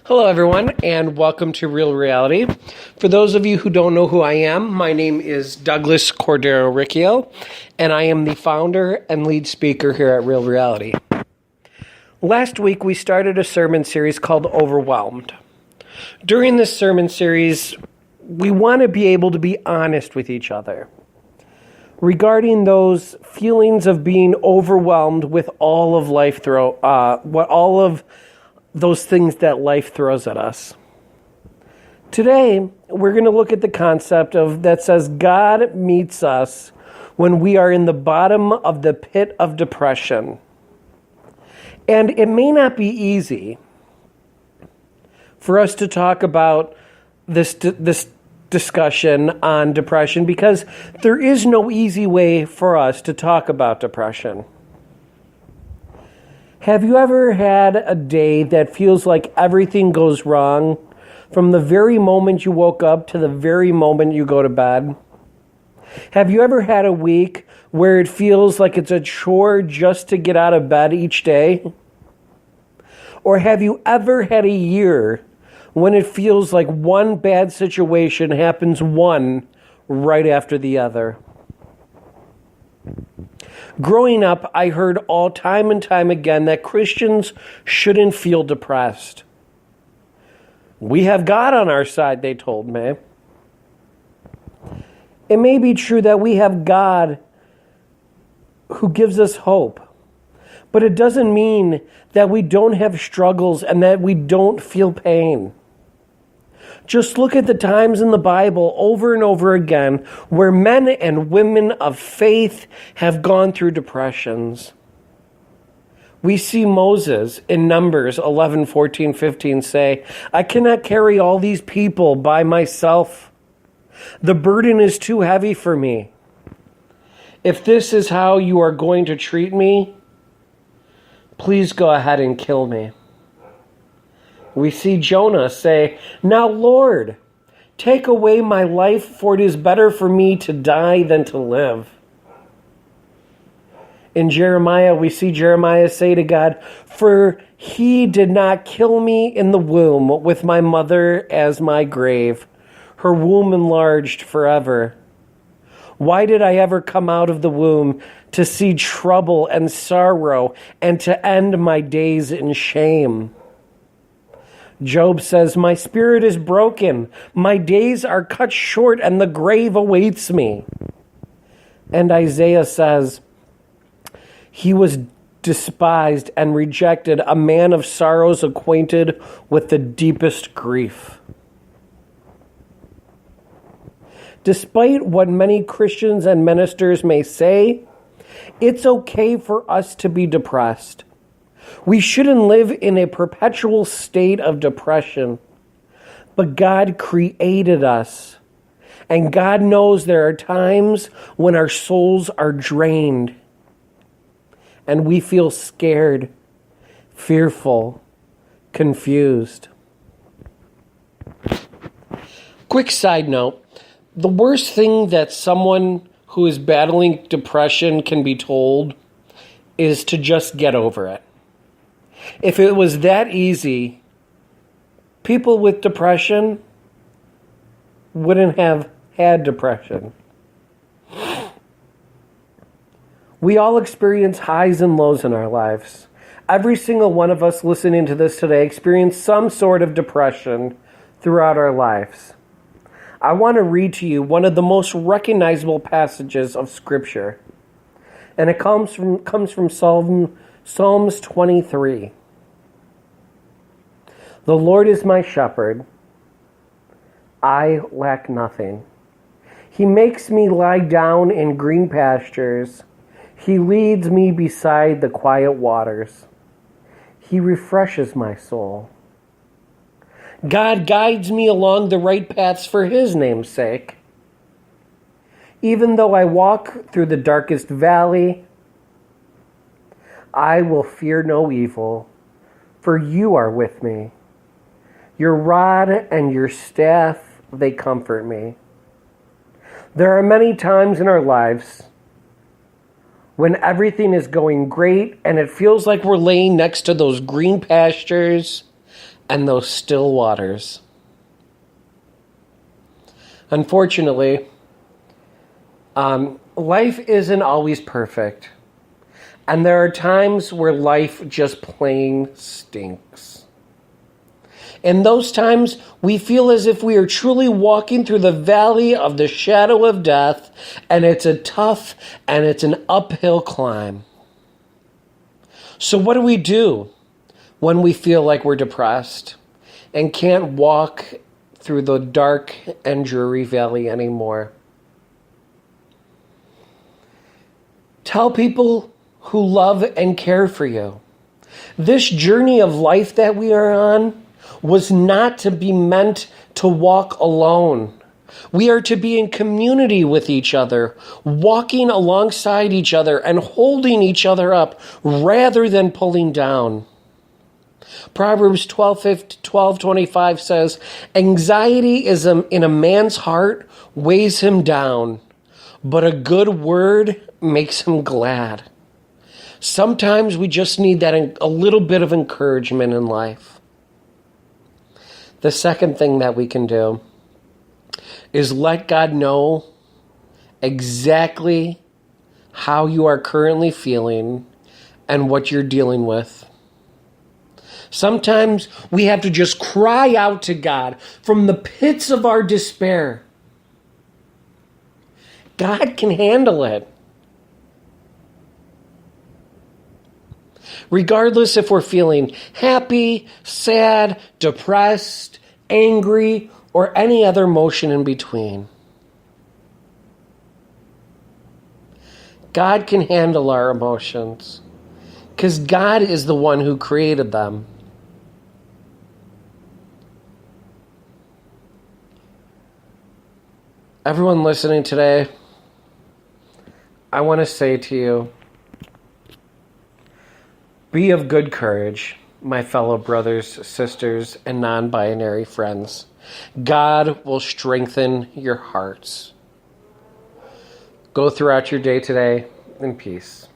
Hello, everyone, and welcome to Real Reality. For those of you who don't know who I am, my name is Douglas Cordero Riccio, and I am the founder and lead speaker here at Real Reality. Last week, we started a sermon series called Overwhelmed. During this sermon series, we want to be able to be honest with each other regarding those feelings of being overwhelmed with all of life those things that life throws at us. Today, we're going to look at the concept that says God meets us when we are in the bottom of the pit of depression. And it may not be easy for us to talk about this discussion on depression because there is no easy way for us to talk about depression. Have you ever had a day that feels like everything goes wrong from the very moment you woke up to the very moment you go to bed? Have you ever had a week where it feels like it's a chore just to get out of bed each day? Or have you ever had a year when it feels like one bad situation happens one right after the other? Growing up, I heard all time and time again that Christians shouldn't feel depressed. We have God on our side, they told me. It may be true that we have God who gives us hope, but it doesn't mean that we don't have struggles and that we don't feel pain. Just look at the times in the Bible over and over again where men and women of faith have gone through depressions. We see Moses in Numbers 11, 14, 15 say, "I cannot carry all these people by myself. The burden is too heavy for me. If this is how you are going to treat me, please go ahead and kill me." We see Jonah say, "Now, Lord, take away my life, for it is better for me to die than to live." In Jeremiah, we see Jeremiah say to God, "For he did not kill me in the womb with my mother as my grave, her womb enlarged forever. Why did I ever come out of the womb to see trouble and sorrow and to end my days in shame?" Job says, "My spirit is broken, my days are cut short, and the grave awaits me." And Isaiah says, "He was despised and rejected, a man of sorrows, acquainted with the deepest grief." Despite what many Christians and ministers may say, it's okay for us to be depressed. We shouldn't live in a perpetual state of depression. But God created us. And God knows there are times when our souls are drained. And we feel scared, fearful, confused. Quick side note. The worst thing that someone who is battling depression can be told is to just get over it. If it was that easy, people with depression wouldn't have had depression. We all experience highs and lows in our lives. Every single one of us listening to this today experienced some sort of depression throughout our lives. I want to read to you one of the most recognizable passages of Scripture. And it comes from Psalms 23. "The Lord is my shepherd. I lack nothing. He makes me lie down in green pastures. He leads me beside the quiet waters. He refreshes my soul. God guides me along the right paths for his name's sake. Even though I walk through the darkest valley, I will fear no evil, for you are with me. Your rod and your staff, they comfort me." There are many times in our lives when everything is going great and it feels like we're laying next to those green pastures and those still waters. Unfortunately, life isn't always perfect. And there are times where life just plain stinks. In those times, we feel as if we are truly walking through the valley of the shadow of death, and it's a tough and it's an uphill climb. So what do we do when we feel like we're depressed and can't walk through the dark and dreary valley anymore? Tell people who love and care for you. This journey of life that we are on was not to be meant to walk alone. We are to be in community with each other, walking alongside each other and holding each other up rather than pulling down. Proverbs 12:25 says, "Anxiety is in a man's heart weighs him down, but a good word makes him glad." Sometimes we just need that a little bit of encouragement in life. The second thing that we can do is let God know exactly how you are currently feeling and what you're dealing with. Sometimes we have to just cry out to God from the pits of our despair. God can handle it. Regardless if we're feeling happy, sad, depressed, angry, or any other emotion in between. God can handle our emotions because God is the one who created them. Everyone listening today, I want to say to you, be of good courage, my fellow brothers, sisters, and non-binary friends. God will strengthen your hearts. Go throughout your day today in peace.